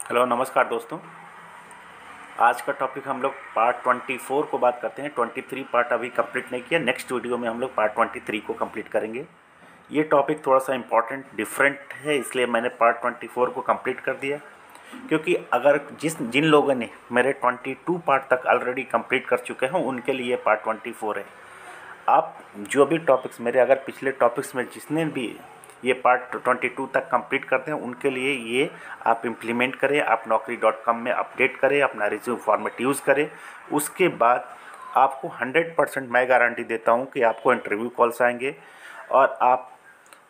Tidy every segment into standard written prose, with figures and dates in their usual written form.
Hello नमस्कार दोस्तों। आज का टॉपिक हम लोग पार्ट 24 को बात करते हैं। 23 पार्ट अभी कंप्लीट नहीं किया। नेक्स्ट वीडियो में हम लोग पार्ट 23 को कंप्लीट करेंगे। ये टॉपिक थोड़ा सा इम्पॉर्टेंट डिफरेंट है, इसलिए मैंने पार्ट 24 को कंप्लीट कर दिया। क्योंकि अगर जिन लोगों ने मेरे 22 पार्ट तक ऑलरेडी कंप्लीट कर चुके हैं उनके लिए पार्ट 24 है। आप जो भी टॉपिक्स मेरे अगर पिछले टॉपिक्स में जिसने भी ये पार्ट 22 तक कंप्लीट करते हैं उनके लिए ये आप इम्प्लीमेंट करें, आप naukri.com में अपडेट करें, अपना रिज्यूम फॉर्मेट यूज़ करें। उसके बाद आपको 100% मैं गारंटी देता हूँ कि आपको इंटरव्यू कॉल्स आएंगे। और आप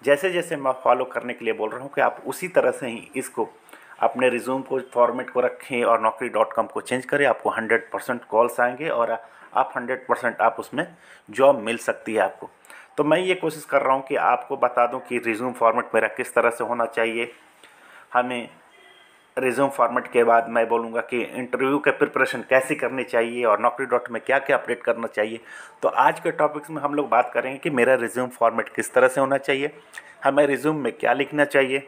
जैसे जैसे मैं फॉलो करने के लिए बोल रहा हूँ कि आप उसी तरह से ही इसको अपने रिज्यूम को फॉर्मेट को रखें और naukri.com को चेंज करें। आपको 100% कॉल्स आएंगे और आप 100% आप उसमें जॉब मिल सकती है आपको। तो मैं ये कोशिश कर रहा हूँ कि आपको बता दूँ कि रिज्यूम फॉर्मेट मेरा किस तरह से होना चाहिए। हमें रिज्यूम फॉर्मेट के बाद मैं बोलूँगा कि इंटरव्यू के प्रिपरेशन कैसे करनी चाहिए और naukri में क्या क्या अपडेट करना चाहिए। तो आज के टॉपिक्स में हम लोग बात करेंगे कि मेरा रिज्यूम फॉर्मेट किस तरह से होना चाहिए, हमें रिज्यूम में क्या लिखना चाहिए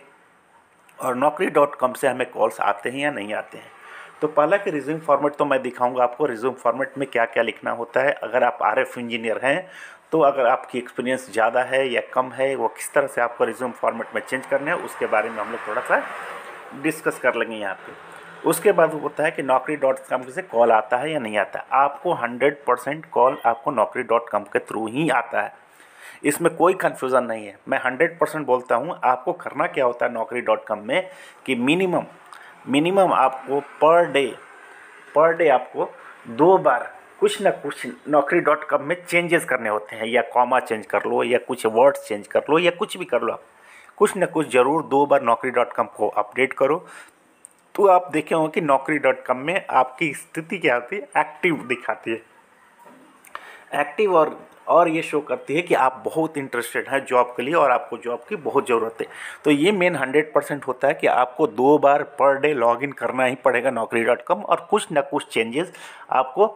और naukri.com से हमें कॉल्स आते हैं या नहीं आते हैं। तो पहला कि रिज्यूम फॉर्मेट तो मैं दिखाऊंगा आपको रिज्यूम फॉर्मेट में क्या क्या लिखना होता है। अगर आप RF इंजीनियर हैं तो अगर आपकी एक्सपीरियंस ज़्यादा है या कम है, वो किस तरह से आपको रिज्यूम फॉर्मेट में चेंज करना है उसके बारे में हम लोग थोड़ा सा डिस्कस कर लेंगे यहाँ पे। उसके बाद होता है कि naukri.com से कॉल आता है या नहीं आता है। आपको 100% कॉल आपको naukri.com के थ्रू ही आता है, इसमें कोई कन्फ्यूज़न नहीं है। मैं 100% बोलता हूँ। आपको करना क्या होता है naukri.com में कि मिनिमम आपको पर डे आपको 2 बार कुछ ना कुछ naukri.com में चेंजेस करने होते हैं। या कॉमा चेंज कर लो या कुछ वर्ड्स चेंज कर लो या कुछ भी कर लो, आप कुछ ना कुछ ज़रूर 2 बार naukri.com को अपडेट करो। तो आप देखे होंगे कि naukri.com में आपकी स्थिति क्या होती है, एक्टिव दिखाती है। एक्टिव और ये शो करती है कि आप बहुत इंटरेस्टेड हैं जॉब के लिए और आपको जॉब की बहुत ज़रूरत है। तो ये मेन 100% होता है कि आपको 2 बार पर डे लॉगिन करना ही पड़ेगा naukri.com और कुछ ना कुछ चेंजेस आपको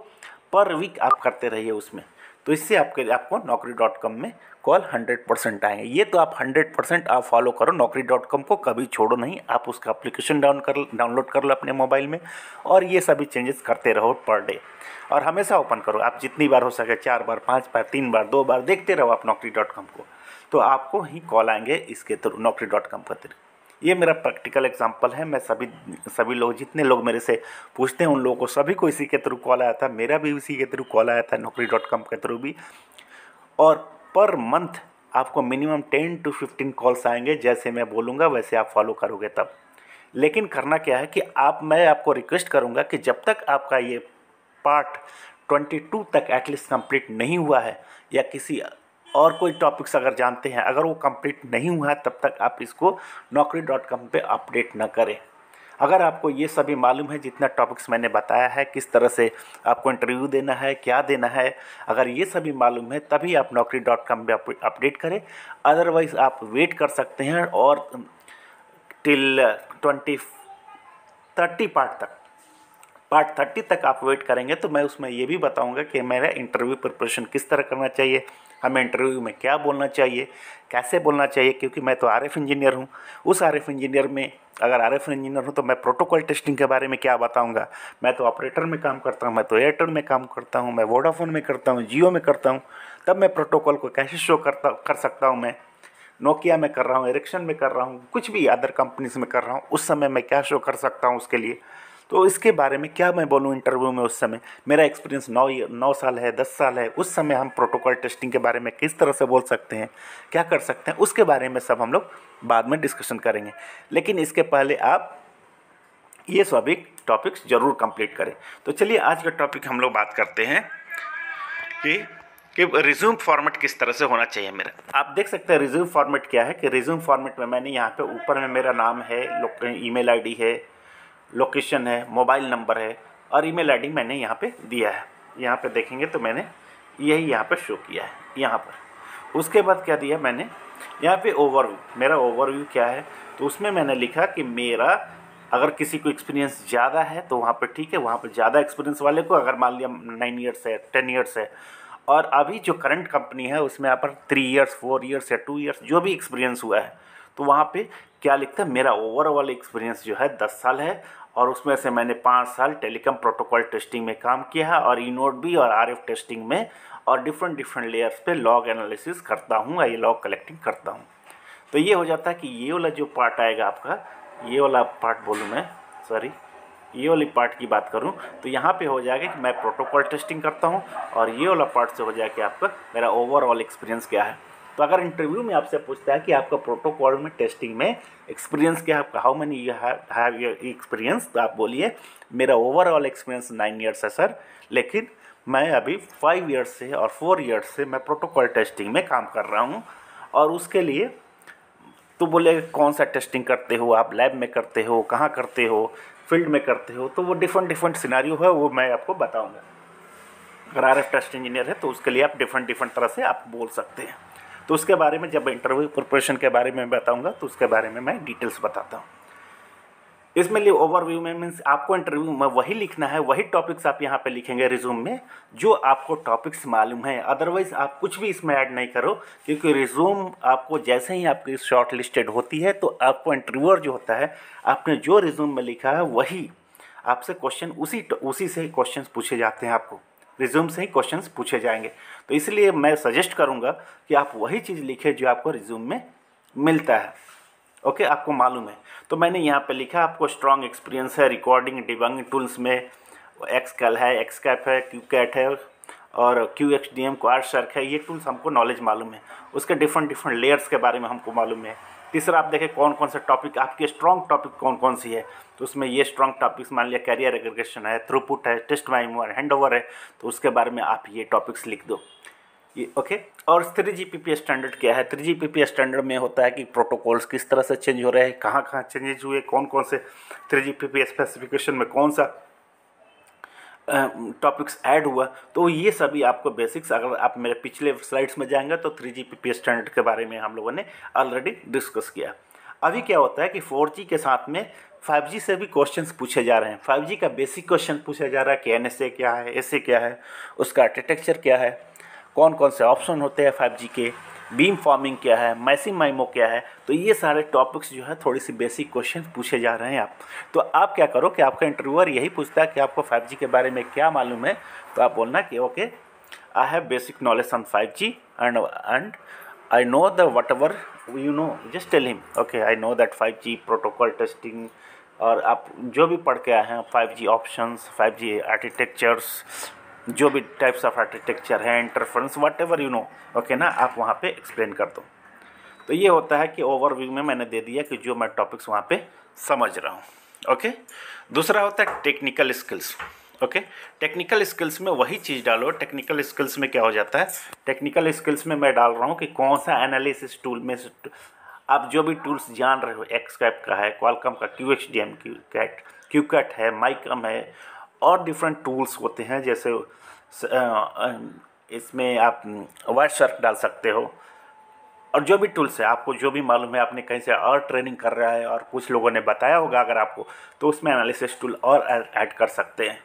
पर वीक आप करते रहिए उसमें। तो इससे आपको naukri.com में कॉल 100% आएंगे। ये तो आप 100% आप फॉलो करो naukri.com को, कभी छोड़ो नहीं। आप उसका एप्लीकेशन डाउनलोड कर लो अपने मोबाइल में और ये सभी चेंजेस करते रहो पर डे। और हमेशा ओपन करो, आप जितनी बार हो सके 4 बार 5 बार 3 बार 2 बार देखते रहो आप naukri.com को, तो आपको ही कॉल आएंगे इसके थ्रू naukri.com के थ्रू। ये मेरा प्रैक्टिकल एग्जांपल है। मैं सभी लोग जितने लोग मेरे से पूछते हैं उन लोगों को सभी को इसी के थ्रू कॉल आया था। मेरा भी इसी के थ्रू कॉल आया था naukri.com के थ्रू भी। और पर मंथ आपको मिनिमम 10 to 15 कॉल्स आएंगे। जैसे मैं बोलूँगा वैसे आप फॉलो करोगे तब। लेकिन करना क्या है कि मैं आपको रिक्वेस्ट करूँगा कि जब तक आपका ये पार्ट 22 तक एटलीस्ट कंप्लीट नहीं हुआ है या किसी और कोई टॉपिक्स अगर जानते हैं अगर वो कंप्लीट नहीं हुआ है तब तक आप इसको naukri.com पे अपडेट ना करें। अगर आपको ये सभी मालूम है जितना टॉपिक्स मैंने बताया है, किस तरह से आपको इंटरव्यू देना है, क्या देना है, अगर ये सभी मालूम है तभी आप naukri.com पे अपडेट करें। अदरवाइज़ आप वेट कर सकते हैं और टिल 30 पार्ट 30 तक आप वेट करेंगे तो मैं उसमें ये भी बताऊंगा कि मेरा इंटरव्यू प्रिपरेशन किस तरह करना चाहिए, हमें इंटरव्यू में क्या बोलना चाहिए, कैसे बोलना चाहिए। क्योंकि मैं तो RF इंजीनियर हूँ। उस RF इंजीनियर में अगर RF इंजीनियर हूँ तो मैं प्रोटोकॉल टेस्टिंग के बारे में क्या बताऊँगा। मैं तो ऑपरेटर में काम करता हूँ, मैं तो एयरटेल में काम करता हूँ, मैं वोडाफोन में करता हूँ, जियो में करता हूँ। तब मैं प्रोटोकॉल को कैसे शो कर सकता हूँ। मैं नोकिया में कर रहा हूँ, एरिक्सन में कर रहा हूँ, कुछ भी अदर कंपनीज में कर रहा हूँ, उस समय मैं क्या शो कर सकता हूँ उसके लिए। तो इसके बारे में क्या मैं बोलूँ इंटरव्यू में। उस समय मेरा एक्सपीरियंस 9 साल है, 10 साल है। उस समय हम प्रोटोकॉल टेस्टिंग के बारे में किस तरह से बोल सकते हैं, क्या कर सकते हैं, उसके बारे में सब हम लोग बाद में डिस्कशन करेंगे। लेकिन इसके पहले आप ये सभी टॉपिक्स ज़रूर कंप्लीट करें। तो चलिए आज का टॉपिक हम लोग बात करते हैं कि रिज्यूम फॉर्मेट किस तरह से होना चाहिए मेरा। आप देख सकते हैं रिज्यूम फॉर्मेट क्या है। कि रिज्यूम फॉर्मेट में मैंने यहाँ पे ऊपर में मेरा नाम है, ईमेल आईडी है, लोकेशन है, मोबाइल नंबर है और ईमेल आईडी मैंने यहाँ पे दिया है। यहाँ पे देखेंगे तो मैंने यही यहाँ पे शो किया है यहाँ पर। उसके बाद क्या दिया मैंने यहाँ पे ओवरव्यू। मेरा ओवरव्यू क्या है तो उसमें मैंने लिखा कि मेरा अगर किसी को एक्सपीरियंस ज़्यादा है तो वहाँ पे ठीक है, वहाँ पे ज़्यादा एक्सपीरियंस वाले को अगर मान लिया 9 ईयर्स है, 10 ईयर्स है और अभी जो करंट कंपनी है उसमें यहाँ पर 3 ईयर्स 4 ईयर्स या 2 ईयर्स जो भी एक्सपीरियंस हुआ है तो वहाँ पे क्या लिखता है मेरा ओवरऑल एक्सपीरियंस जो है 10 साल है और उसमें से मैंने 5 साल टेलीकॉम प्रोटोकॉल टेस्टिंग में काम किया है और ई-नोट भी और आरएफ टेस्टिंग में और डिफरेंट लेयर्स पे लॉग एनालिसिस करता हूँ, ये लॉग कलेक्टिंग करता हूँ। तो ये हो जाता है कि ये वाला जो पार्ट आएगा आपका, ये वाला पार्ट बोलूँ मैं, सॉरी, ये वाली पार्ट की बात करूं तो यहाँ पे हो जाएगा कि मैं प्रोटोकॉल टेस्टिंग करता हूं और ये वाला पार्ट से हो जाएगा कि आपका मेरा ओवरऑल एक्सपीरियंस क्या है। तो अगर इंटरव्यू में आपसे पूछता है कि आपका प्रोटोकॉल में टेस्टिंग में एक्सपीरियंस क्या है, आपका how many you have your experience, तो आप बोलिए मेरा ओवरऑल एक्सपीरियंस 9 ईयर्स है सर, लेकिन मैं अभी 5 ईयर्स से और 4 ईयर्स से मैं प्रोटोकॉल टेस्टिंग में काम कर रहा हूँ। और उसके लिए तो बोले कौन सा टेस्टिंग करते हो आप, लैब में करते हो, कहाँ करते हो, फील्ड में करते हो, तो वो डिफरेंट सिनेरियो है, वो मैं आपको बताऊंगा। अगर आरएफ टेस्ट इंजीनियर है तो उसके लिए आप डिफरेंट तरह से आप बोल सकते हैं। तो उसके बारे में जब इंटरव्यू प्रिपरेशन के बारे में बताऊंगा तो उसके बारे में मैं डिटेल्स बताता हूँ। इसमें लिए ओवरव्यू में मीन्स आपको इंटरव्यू में वही लिखना है, वही टॉपिक्स आप यहाँ पे लिखेंगे रिज्यूम में जो आपको टॉपिक्स मालूम है। अदरवाइज आप कुछ भी इसमें ऐड नहीं करो, क्योंकि रिज्यूम आपको जैसे ही आपकी शॉर्ट लिस्टेड होती है तो आपको इंटरव्यूअर जो होता है आपने जो रिज्यूम में लिखा है वही आपसे क्वेश्चन उसी से ही क्वेश्चन पूछे जाते हैं, आपको रिज्यूम से ही क्वेश्चन पूछे जाएंगे। तो इसलिए मैं सजेस्ट करूँगा कि आप वही चीज़ लिखें जो आपको रिज्यूम में मिलता है। ओके, आपको मालूम है। तो मैंने यहाँ पे लिखा आपको स्ट्रॉन्ग एक्सपीरियंस है रिकॉर्डिंग डिबगिंग टूल्स में, एक्सकल है, एक्सकैप है, क्यूकैट है और QXDM क्वाडसर्क है, ये टूल्स हमको नॉलेज मालूम है। उसके डिफरेंट लेयर्स के बारे में हमको मालूम है। तीसरा आप देखें कौन कौन सा टॉपिक आपकी स्ट्रॉन्ग टॉपिक कौन कौन सी है, तो उसमें ये स्ट्रॉन्ग टॉपिक्स मान लिया कैरियर एग्रीगेशन है, थ्रूपुट है, टेस्ट माइमर, हैंडओवर है, तो उसके बारे में आप ये टॉपिक्स लिख दो ये। ओके, और 3GPP स्टैंडर्ड क्या है? 3GPP स्टैंडर्ड में होता है कि प्रोटोकॉल्स किस तरह से चेंज हो रहे हैं, कहाँ कहाँ चेंजेज हुए, कौन कौन से 3GPP स्पेसिफिकेशन में कौन सा टॉपिक्स ऐड हुआ, तो ये सभी आपको बेसिक्स, अगर आप मेरे पिछले स्लाइड्स में जाएंगे तो 3GPP स्टैंडर्ड के बारे में हम लोगों ने ऑलरेडी डिस्कस किया। अभी क्या होता है कि 4G के साथ में 5G से भी क्वेश्चंस पूछे जा रहे हैं। 5G का बेसिक क्वेश्चन पूछा जा रहा है कि NSA क्या है, SA क्या है, उसका आर्किटेक्चर क्या है, कौन कौन से ऑप्शन होते हैं 5G के, बीम फॉर्मिंग क्या है, मैसिव माइमो क्या है, तो ये सारे टॉपिक्स जो है थोड़ी सी बेसिक क्वेश्चन पूछे जा रहे हैं आप। तो आप क्या करो कि आपका इंटरव्यूअर यही पूछता है कि आपको 5G के बारे में क्या मालूम है, तो आप बोलना कि okay I have basic knowledge on 5G and I know the whatever you know, just tell him okay I know that 5G protocol testing, और आप जो भी पढ़ के आए हैं 5G ऑप्शंस, 5G आर्किटेक्चर्स, जो भी टाइप्स ऑफ आर्किटेक्चर है, interference, what ever you no, okay ना, आप वहाँ पे एक्सप्लेन कर दो। तो ये होता है कि ओवरव्यू में मैंने दे दिया कि जो मैं टॉपिक्स वहाँ पे समझ रहा हूँ। ओके, दूसरा होता है technical skills. Okay, technical skills में वही चीज़ डालो। टेक्निकल स्किल्स में क्या हो जाता है, टेक्निकल स्किल्स में मैं डाल रहा हूँ कि कौन सा एनालिसिस टूल में आप जो भी टूल्स जान रहे हो, एक्सकैप का है, क्वालकॉम का QXDM क्यूकैट है, माइकम है, और डिफरेंट टूल्स होते हैं, जैसे इसमें आप क्वाडसर्क डाल सकते हो, और जो भी टूल्स है आपको जो भी मालूम है, आपने कहीं से और ट्रेनिंग कर रहा है और कुछ लोगों ने बताया होगा अगर आपको, तो उसमें एनालिसिस टूल और ऐड कर सकते हैं।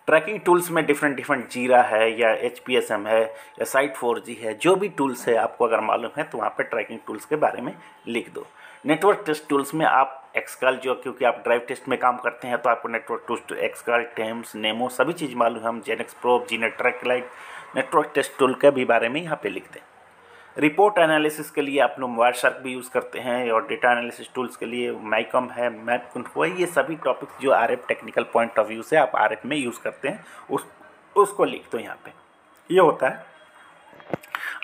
ट्रैकिंग टूल्स में डिफरेंट जीरा है या HPSM है या Site4G है, जो भी टूल्स है आपको अगर मालूम है तो वहाँ पे ट्रैकिंग टूल्स के बारे में लिख दो। नेटवर्क टेस्ट टूल्स में आप एक्सकल, जो क्योंकि आप ड्राइव टेस्ट में काम करते हैं तो आपको network tools XCAL, TEMS, Nemo सभी चीज़ मालूम है, हम Genex Probe, G Net track lite, network test tool के भी बारे में यहाँ पे लिख दें। रिपोर्ट एनालिसिस के लिए आप लोग क्वाडसर्क भी यूज़ करते हैं, और डेटा एनालिसिस टूल्स के लिए माइकम है, मैपकॉन्फो है, ये सभी टॉपिक्स जो RF technical point of view से आप RF में यूज़ करते हैं उसको लिख दो यहाँ पे। ये होता है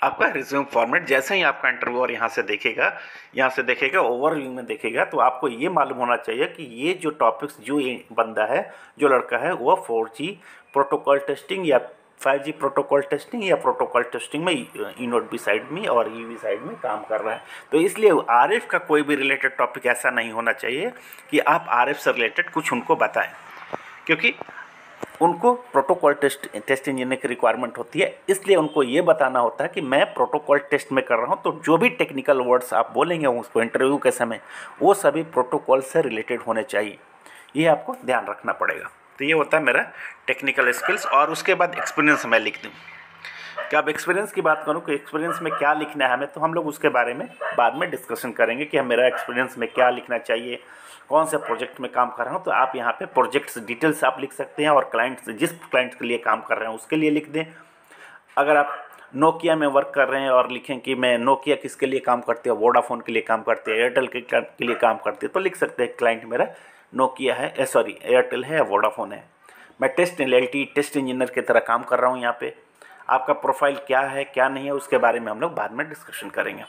आपका रिज्यूम फॉर्मेट। जैसे ही आपका इंटरव्यूअर यहाँ से देखेगा ओवरव्यू में देखेगा, तो आपको ये मालूम होना चाहिए कि ये जो टॉपिक्स जो ये बंदा है, जो लड़का है, वो 4G प्रोटोकॉल टेस्टिंग या 5G प्रोटोकॉल टेस्टिंग या प्रोटोकॉल टेस्टिंग में ई-नोट बी साइड में और EV साइड में काम कर रहा है। तो इसलिए RF का कोई भी रिलेटेड टॉपिक ऐसा नहीं होना चाहिए कि आप RF से रिलेटेड कुछ उनको बताएं, क्योंकि उनको प्रोटोकॉल टेस्ट इंजीनियर की रिक्वायरमेंट होती है। इसलिए उनको ये बताना होता है कि मैं प्रोटोकॉल टेस्ट में कर रहा हूँ, तो जो भी टेक्निकल वर्ड्स आप बोलेंगे उसको इंटरव्यू के समय, वो सभी प्रोटोकॉल से रिलेटेड होने चाहिए। ये आपको ध्यान रखना पड़ेगा। तो ये होता है मेरा टेक्निकल स्किल्स, और उसके बाद एक्सपीरियंस मैं लिख दूँ। कि अब एक्सपीरियंस की बात करूँ कि एक्सपीरियंस में क्या लिखना है हमें, तो हम लोग उसके बारे में बाद में डिस्कशन करेंगे कि मेरा एक्सपीरियंस में क्या लिखना चाहिए, कौन से प्रोजेक्ट में काम कर रहा हूँ। तो आप यहाँ पे प्रोजेक्ट्स डिटेल्स आप लिख सकते हैं, और क्लाइंट्स जिस क्लाइंट के लिए काम कर रहे हैं उसके लिए लिख दें। अगर आप नोकिया में वर्क कर रहे हैं और लिखें कि मैं नोकिया किसके लिए काम करती है, वोडाफोन के लिए काम करती है, एयरटेल के लिए काम करती है, तो लिख सकते हैं क्लाइंट मेरा नोकिया है, एयरटेल है या वोडाफोन है। मैं टेस्ट इंजीनियर की तरह काम कर रहा हूँ यहाँ पे। आपका प्रोफाइल क्या है क्या नहीं है उसके बारे में हम लोग बाद में डिस्कशन करेंगे।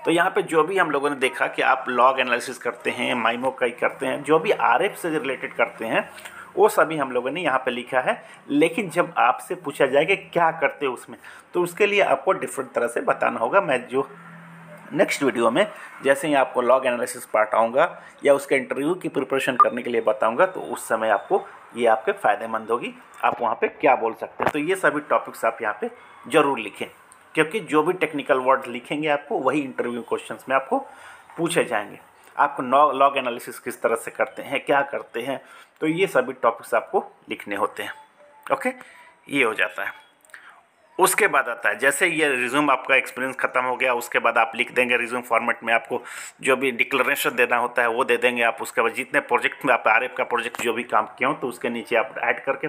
तो यहाँ पे जो भी हम लोगों ने देखा कि आप लॉग एनालिसिस करते हैं, माइमो कई करते हैं, जो भी आरएफ से रिलेटेड करते हैं वो सभी हम लोगों ने यहाँ पे लिखा है। लेकिन जब आपसे पूछा जाए कि क्या करते हो उसमें, तो उसके लिए आपको डिफरेंट तरह से बताना होगा। मैं जो नेक्स्ट वीडियो में जैसे ही आपको लॉग एनालिसिस पार्ट आऊँगा या उसके इंटरव्यू की प्रिपरेशन करने के लिए बताऊँगा, तो उस समय आपको ये आपके फ़ायदेमंद होगी। आप वहाँ पे क्या बोल सकते हैं, तो ये सभी टॉपिक्स आप यहाँ पे ज़रूर लिखें, क्योंकि जो भी टेक्निकल वर्ड लिखेंगे आपको वही इंटरव्यू क्वेश्चंस में आपको पूछे जाएंगे। आपको लॉग एनालिसिस किस तरह से करते हैं, क्या करते हैं, तो ये सभी टॉपिक्स आपको लिखने होते हैं। ओके, ये हो जाता है। उसके बाद आता है जैसे ये रिज्यूम आपका एक्सपीरियंस खत्म हो गया, उसके बाद आप लिख देंगे रिज्यूम फॉर्मेट में, आपको जो भी डिक्लेरेशन देना होता है वो दे देंगे आप। उसके बाद जितने प्रोजेक्ट में आप आरएफ का प्रोजेक्ट जो भी काम किए हो तो उसके नीचे आप ऐड करके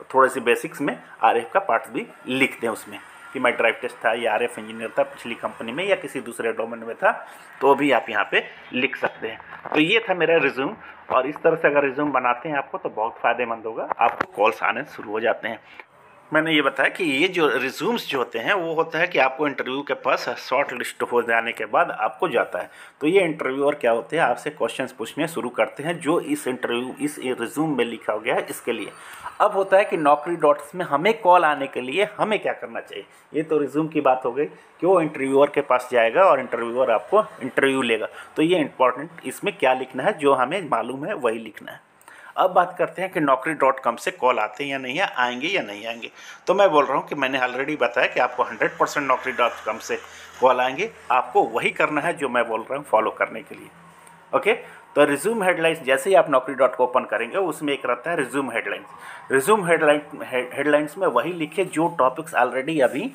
थोड़े से बेसिक्स में आरएफ का पार्ट भी लिख दें उसमें, कि मैं ड्राइव टेस्ट था या आरएफ इंजीनियर था पिछली कंपनी में या किसी दूसरे डोमेन में था, तो भी आप यहाँ पे लिख सकते हैं। तो ये था मेरा रिज्यूम, और इस तरह से अगर रिज्यूम बनाते हैं आपको तो बहुत फ़ायदेमंद होगा, आपको कॉल्स आने शुरू हो जाते हैं। मैंने ये बताया कि ये जो रिज्यूम्स जो होते हैं वो होता है कि आपको इंटरव्यू के पास शॉर्ट लिस्ट हो जाने के बाद आपको जाता है, तो ये इंटरव्यूअर क्या होते हैं आपसे क्वेश्चंस पूछने शुरू करते हैं जो इस रिज्यूम में लिखा गया है इसके लिए। अब होता है कि नौकरी डॉट्स में हमें कॉल आने के लिए हमें क्या करना चाहिए। ये तो रिज्यूम की बात हो गई कि वो इंटरव्यूअर के पास जाएगा और इंटरव्यूअर आपको इंटरव्यू लेगा, तो ये इंपॉर्टेंट इसमें क्या लिखना है, जो हमें मालूम है वही लिखना है। अब बात करते हैं कि naukri.com से कॉल आते हैं या नहीं, आएंगे या नहीं आएंगे। तो मैं बोल रहा हूँ कि मैंने ऑलरेडी बताया कि आपको 100% naukri.com से कॉल आएंगे, आपको वही करना है जो मैं बोल रहा हूँ फॉलो करने के लिए। ओके, तो रिज्यूम हेडलाइंस जैसे ही आप naukri.com ओपन करेंगे उसमें एक रहता है रिज्यूम हेडलाइंस। रिज्यूम हेडलाइंस में वही लिखे जो टॉपिक्स ऑलरेडी अभी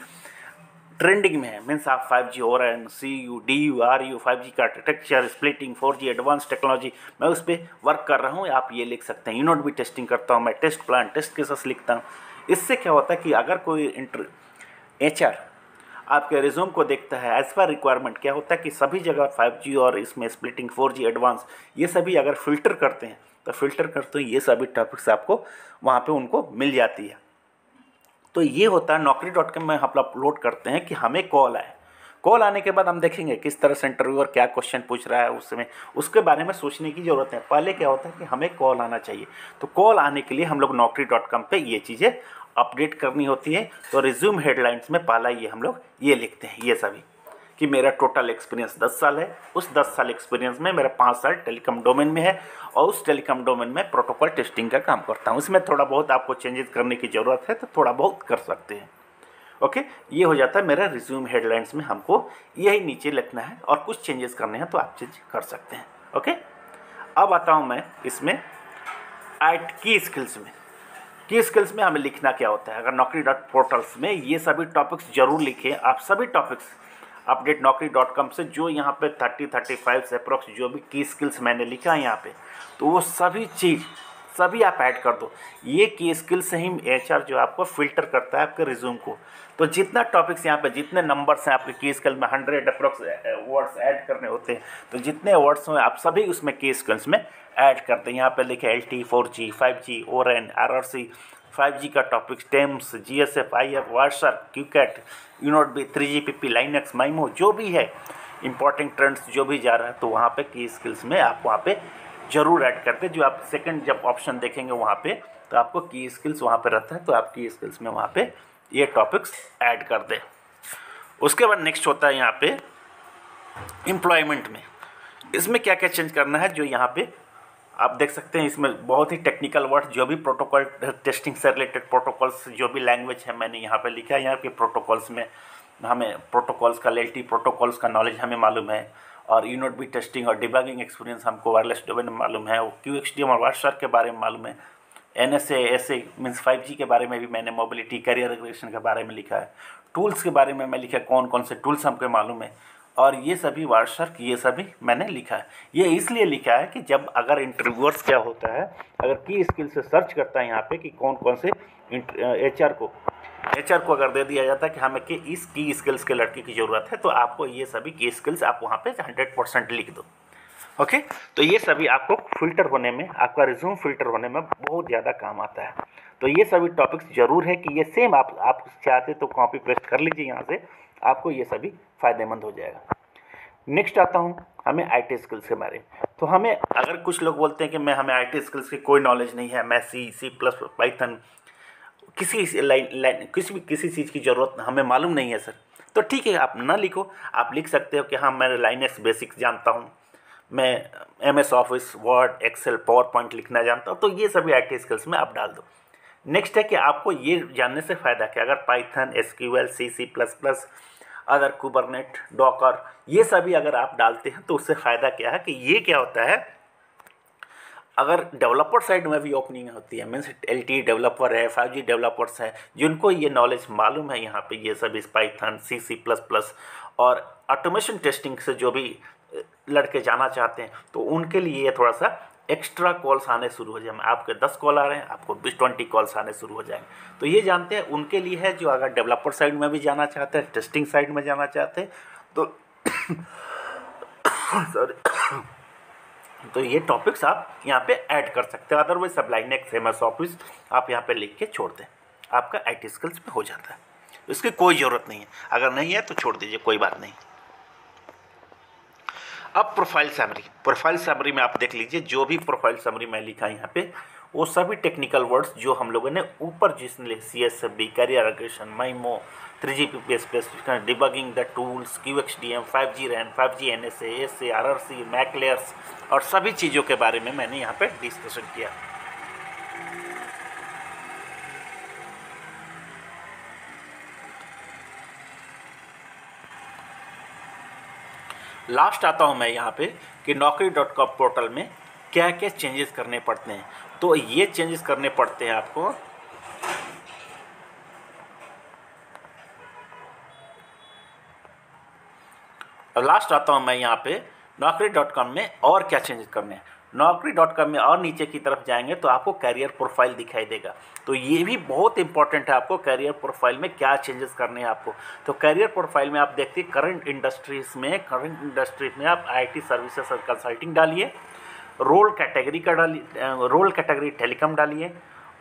ट्रेंडिंग में है। मीन्स आप 5G Oran, CU, DU, RU, 5G का architecture, splitting, 4G advance technology, मैं उस पर वर्क कर रहा हूँ, आप ये लिख सकते हैं। यूनिट भी टेस्टिंग करता हूँ मैं, टेस्ट प्लान, टेस्ट केसेस लिखता हूँ। इससे क्या होता है कि अगर कोई HR आपके रिज्यूम को देखता है एज पर रिक्वायरमेंट, क्या होता है कि सभी जगह 5G और इसमें स्प्लिटिंग, 4G एडवांस, ये सभी अगर फिल्टर करते हैं तो फिल्टर करते हुए ये सभी टॉपिक्स आपको वहाँ पर उनको मिल जाती है। तो ये होता है naukri.com में हम अपलोड करते हैं कि हमें कॉल आए। कॉल आने के बाद हम देखेंगे किस तरह से इंटरव्यूअर क्या क्वेश्चन पूछ रहा है, उसमें उसके बारे में सोचने की ज़रूरत है। पहले क्या होता है कि हमें कॉल आना चाहिए, तो कॉल आने के लिए हम लोग naukri.com पे ये चीज़ें अपडेट करनी होती है। तो रिज्यूम हेडलाइंस में पहला ये हम लोग ये लिखते हैं ये सभी, कि मेरा टोटल एक्सपीरियंस 10 साल है, उस 10 साल एक्सपीरियंस में मेरा 5 साल टेलीकॉम डोमेन में है, और उस टेलीकॉम डोमेन में प्रोटोकॉल टेस्टिंग का काम करता हूँ। उसमें थोड़ा बहुत आपको चेंजेस करने की ज़रूरत है तो थोड़ा बहुत कर सकते हैं। ओके, ये हो जाता है मेरा रिज्यूम हेडलाइंस में, हमको यही नीचे लिखना है, और कुछ चेंजेस करने हैं तो आप चेंज कर सकते हैं। ओके, अब आता हूँ मैं इसमें की स्किल्स में। की स्किल्स में हमें लिखना क्या होता है। अगर naukri.portals में ये सभी टॉपिक्स जरूर लिखें आप, सभी टॉपिक्स अपडेट naukri.com से, जो यहाँ पे 30-35 से अप्रोक्स जो भी की स्किल्स मैंने लिखा है यहाँ पे, तो वो सभी चीज़ सभी आप ऐड कर दो। ये की स्किल्स से ही HR जो आपको फिल्टर करता है आपके रिज्यूम को। तो जितना टॉपिक्स यहाँ पे, जितने नंबर्स हैं आपके की स्किल में, 100 अप्रोक्स वर्ड्स ऐड करने होते हैं, तो जितने वर्ड्स हैं आप सभी उसमें की स्किल्स में ऐड करते हैं। यहाँ पे लिखे LTE, 4G, 5G, Oran, RRC, 5G का topics, TEMS, GSF, IF, WhatsApp, QCAT, यूनोट, 3GPP, लाइनक्स, माइमो, जो भी है इंपॉर्टेंट ट्रेंड्स जो भी जा रहा है, तो वहाँ पे की स्किल्स में आप वहाँ पे जरूर ऐड करते हैं। जो आप सेकंड जब ऑप्शन देखेंगे वहाँ पे, तो आपको की स्किल्स वहाँ पे रहता है, तो आप की स्किल्स में वहाँ पे ये टॉपिक्स ऐड कर दें। उसके बाद नेक्स्ट होता है यहाँ पे एम्प्लॉयमेंट में। इसमें क्या क्या चेंज करना है, जो यहाँ पे आप देख सकते हैं, इसमें बहुत ही टेक्निकल वर्ड, जो भी प्रोटोकॉल टेस्टिंग से रिलेटेड प्रोटोकॉल्स, जो भी लैंग्वेज है मैंने यहाँ पे लिखा है। यहाँ के प्रोटोकॉल्स में हमें प्रोटोकॉल्स का, LTE प्रोटोकॉल्स का नॉलेज हमें मालूम है, और यूनिट भी टेस्टिंग और डिबगिंग एक्सपीरियंस हमको वायरलेस डोमेन में मालूम है, QXDM और वाट्सएप के बारे में मालूम है, NSA ऐसे मीन्स 5G के बारे में भी मैंने मोबिलिटी करियर रेगुलेशन के बारे में लिखा है। टूल्स के बारे में मैं लिखा है, कौन कौन से टूल्स हमको मालूम है, और ये सभी वार्षिक ये सभी मैंने लिखा है। ये इसलिए लिखा है कि जब अगर इंटरव्यूअर्स क्या होता है, अगर की स्किल से सर्च करता है यहाँ पे कि कौन कौन से HR को अगर दे दिया जाता है कि हमें कि इस की स्किल्स के लड़के की ज़रूरत है, तो आपको ये सभी की स्किल्स आप वहाँ पे 100% लिख दो। ओके, तो ये सभी आपको फिल्टर होने में, आपका रिज्यूम फिल्टर होने में बहुत ज़्यादा काम आता है। तो ये सभी टॉपिक्स ज़रूर है कि ये सेम आप चाहते तो कॉपी पेस्ट कर लीजिए यहाँ से, आपको ये सभी फ़ायदेमंद हो जाएगा। नेक्स्ट आता हूँ हमें IT स्किल्स के बारे में। तो हमें अगर कुछ लोग बोलते हैं कि हमें IT स्किल्स की कोई नॉलेज नहीं है, मैं C++, पाइथन, किसी लाइन किसी चीज़ की ज़रूरत हमें मालूम नहीं है सर, तो ठीक है, आप ना लिखो। आप लिख सकते हो कि हाँ मैं लाइनेक्स बेसिक्स जानता हूँ, मैं MS Office, Word, Excel, PowerPoint लिखना जानता हूँ, तो ये सभी IT स्किल्स में आप डाल दो। नेक्स्ट है कि आपको ये जानने से फ़ायदा क्या, अगर Python, SQL, C++, other Kubernetes, Docker, ये सभी अगर आप डालते हैं तो उससे फ़ायदा क्या है कि ये क्या होता है, अगर डेवलपर साइड में भी ओपनिंग होती है, मीन्स LTE डेवलपर है, 5G डेवलपर्स हैं, जिनको ये नॉलेज मालूम है यहाँ पे ये सब इस पाइथन, C++ और ऑटोमेशन टेस्टिंग से जो भी लड़के जाना चाहते हैं, तो उनके लिए थोड़ा सा एक्स्ट्रा कॉल्स आने शुरू हो जाए। आपके 10 कॉल आ रहे हैं, आपको 20-20 कॉल्स आने शुरू हो जाएंगे। तो ये जानते हैं उनके लिए है जो अगर डेवलपर साइड में भी जाना चाहते हैं, टेस्टिंग साइड में जाना चाहते हैं, तो सॉरी तो ये टॉपिक्स आप यहाँ पे ऐड कर सकते हो। अदरवाइज सब लाइनेक्स, MS ऑफिस आप यहाँ पे लिख के छोड़ दें, आपका IT स्किल्स में हो जाता है। इसकी कोई ज़रूरत नहीं है, अगर नहीं है तो छोड़ दीजिए, कोई बात नहीं। अब प्रोफाइल समरी में आप देख लीजिए, जो भी प्रोफाइल समरी मैं लिखा यहाँ पे वो सभी टेक्निकल वर्ड्स जो हम लोगों ने ऊपर जिसने CSFB, carrier aggregation, MIMO, 3GPP specification, debugging the tools, QXDM, 5G RAN, 5G NSA, SA, RRC, MAC layers और सभी चीज़ों के बारे में मैंने यहाँ पे डिस्कशन किया। लास्ट आता हूँ मैं यहाँ पे कि naukri.com पोर्टल में क्या क्या चेंजेस करने पड़ते हैं। तो ये चेंजेस करने पड़ते हैं आपको, लास्ट आता हूँ मैं यहाँ पे naukri.com में और क्या चेंजेस करने हैं। naukri.com में और नीचे की तरफ जाएंगे तो आपको कैरियर प्रोफाइल दिखाई देगा। तो ये भी बहुत इंपॉर्टेंट है, आपको कैरियर प्रोफाइल में क्या चेंजेस करने हैं आपको। तो कैरियर प्रोफाइल में आप देखते हैं करंट इंडस्ट्रीज में आप IT सर्विसेज और कंसल्टिंग डालिए, रोल कैटेगरी टेलीकॉम डालिए,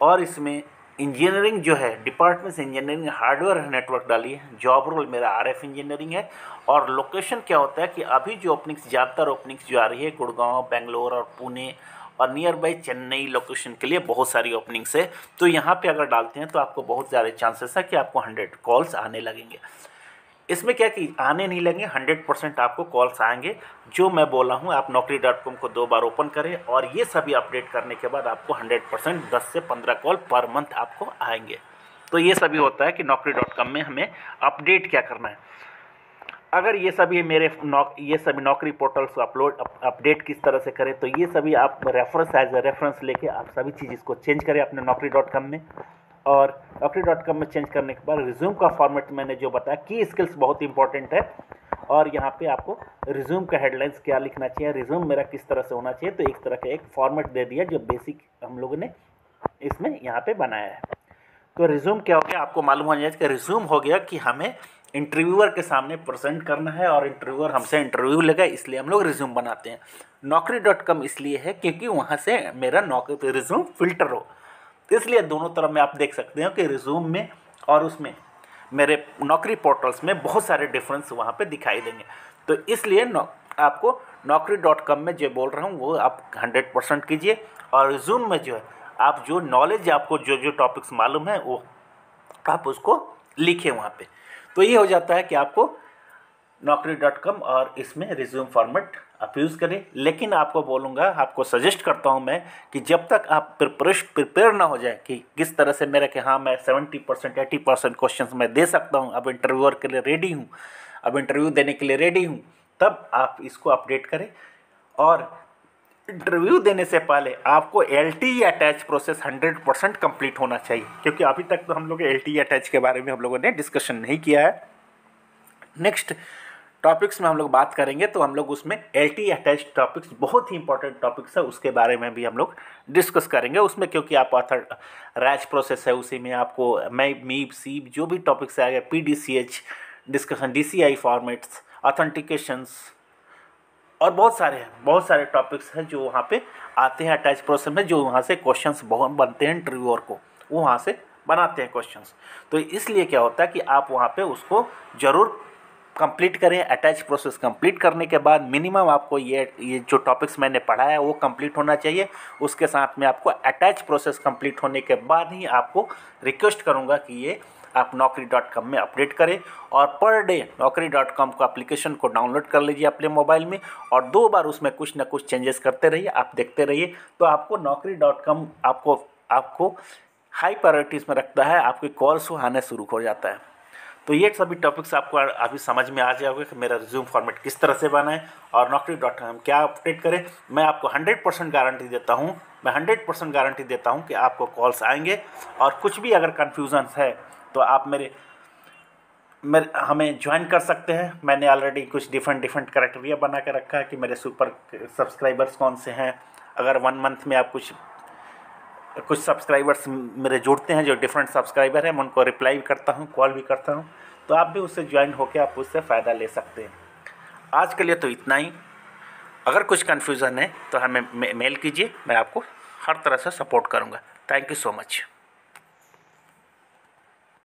और इसमें इंजीनियरिंग जो है डिपार्टमेंट इंजीनियरिंग हार्डवेयर नेटवर्क डालिए। जॉब रोल मेरा RF इंजीनियरिंग है। और लोकेशन क्या होता है कि अभी जो ओपनिंग्स, ज़्यादातर ओपनिंग्स जो आ रही है गुड़गांव, बेंगलोर और पुणे और नियर बाई चेन्नई लोकेशन के लिए बहुत सारी ओपनिंग्स है। तो यहाँ पे अगर डालते हैं तो आपको बहुत ज़्यादा चांसेस है कि आपको 100 कॉल्स आने लगेंगे। इसमें क्या कि आने नहीं लगेंगे, 100% आपको कॉल्स आएंगे। जो मैं बोला हूँ, आप naukri.com को 2 बार ओपन करें और ये सभी अपडेट करने के बाद आपको 100% 10 से 15 कॉल पर मंथ आपको आएंगे। तो ये सभी होता है कि naukri.com में हमें अपडेट क्या करना है। अगर ये सभी ये सभी नौकरी पोर्टल्स को अपडेट किस तरह से करें, तो ये सभी आप एज ए रेफरेंस लेके आप सभी चीज़ इसको चेंज करें अपने naukri.com में। और naukri.com में चेंज करने के बाद रिज्यूम का फॉर्मेट मैंने जो बताया, की स्किल्स बहुत इंपॉर्टेंट है। और यहाँ पे आपको रिज्यूम का हेडलाइंस क्या लिखना चाहिए, रिज्यूम मेरा किस तरह से होना चाहिए, तो एक तरह का एक फॉर्मेट दे दिया जो बेसिक हम लोगों ने इसमें यहाँ पे बनाया है। तो रिज्यूम क्या हो गया, आपको मालूम हो जाएगा कि रिज्यूम हो गया कि हमें इंटरव्यूअर के सामने प्रेजेंट करना है और इंटरव्यूअर हमसे इंटरव्यू लेगा, इसलिए हम लोग रिज्यूम बनाते हैं। naukri.com इसलिए है क्योंकि वहाँ से मेरा नौकरी रिज्यूम फिल्टर हो, इसलिए दोनों तरफ में आप देख सकते हो कि रिज्यूम में और उसमें मेरे नौकरी पोर्टल्स में बहुत सारे डिफरेंस वहाँ पे दिखाई देंगे। तो इसलिए आपको naukri.com में जो बोल रहा हूँ वो आप 100% कीजिए। और रिज्यूम में जो है आप जो नॉलेज, आपको जो जो टॉपिक्स मालूम है वो आप उसको लिखें वहाँ पे। तो ये हो जाता है कि आपको naukri.com और इसमें रिज्यूम फॉर्मेट आप यूज़ करें। लेकिन आपको बोलूँगा, आपको सजेस्ट करता हूँ मैं कि जब तक आप प्रिपेयर ना हो जाए कि किस तरह से मेरा कि हाँ मैं 70% 80% क्वेश्चन मैं दे सकता हूँ, अब इंटरव्यूअर के लिए रेडी हूँ, अब इंटरव्यू देने के लिए रेडी हूँ, तब आप इसको अपडेट करें। और इंटरव्यू देने से पहले आपको LTE अटैच प्रोसेस 100% कंप्लीट होना चाहिए, क्योंकि अभी तक तो हम लोग LTE अटैच के बारे में हम लोगों ने डिस्कशन नहीं किया है। नेक्स्ट टॉपिक्स में हम लोग बात करेंगे तो हम लोग उसमें LTE अटैच टॉपिक्स बहुत ही इंपॉर्टेंट टॉपिक्स है, उसके बारे में भी हम लोग डिस्कस करेंगे उसमें, क्योंकि आप ऑथर रैच प्रोसेस है उसी में आपको मीप सीप जो भी टॉपिक्स आएगा, PDCH discussion, DCI formats, authentications और बहुत सारे टॉपिक्स हैं जो वहाँ पे आते हैं अटैच प्रोसेस में, जो वहाँ से क्वेश्चंस बहुत बनते हैं इंटरव्यूअर को, वो वहाँ से बनाते हैं क्वेश्चंस। तो इसलिए क्या होता है कि आप वहाँ पे उसको ज़रूर कंप्लीट करें। अटैच प्रोसेस कंप्लीट करने के बाद मिनिमम आपको ये जो टॉपिक्स मैंने पढ़ा है वो कंप्लीट होना चाहिए। उसके साथ में आपको अटैच प्रोसेस कंप्लीट होने के बाद ही आपको रिक्वेस्ट करूँगा कि ये आप naukri.com में अपडेट करें और पर डे naukri.com को एप्लीकेशन को डाउनलोड कर लीजिए अपने मोबाइल में और 2 बार उसमें कुछ ना कुछ चेंजेस करते रहिए, आप देखते रहिए, तो आपको naukri.com आपको हाई प्रायोरिटीज़ में रखता है, आपके कॉल्स आने शुरू हो जाता है। तो ये सभी टॉपिक्स आपको अभी समझ में आ जाएगा कि मेरा रिज्यूम फॉर्मेट किस तरह से बनाएं और naukri.com क्या अपडेट करें। मैं आपको 100% गारंटी देता हूँ, मैं 100% गारंटी देता हूँ कि आपको कॉल्स आएंगे और कुछ भी अगर कन्फ्यूज़न है तो आप हमें ज्वाइन कर सकते हैं। मैंने ऑलरेडी कुछ डिफरेंट क्राइटेरिया बना के रखा है कि मेरे सुपर सब्सक्राइबर्स कौन से हैं। अगर 1 मंथ में आप कुछ सब्सक्राइबर्स मेरे जुड़ते हैं जो डिफरेंट सब्सक्राइबर हैं, मैं उनको रिप्लाई भी करता हूं, कॉल भी करता हूं, तो आप भी उससे ज्वाइन होकर आप उससे फ़ायदा ले सकते हैं। आज के लिए तो इतना ही। अगर कुछ कन्फ्यूज़न है तो हमें मेल कीजिए, मैं आपको हर तरह से सपोर्ट करूंगा। Thank you so much.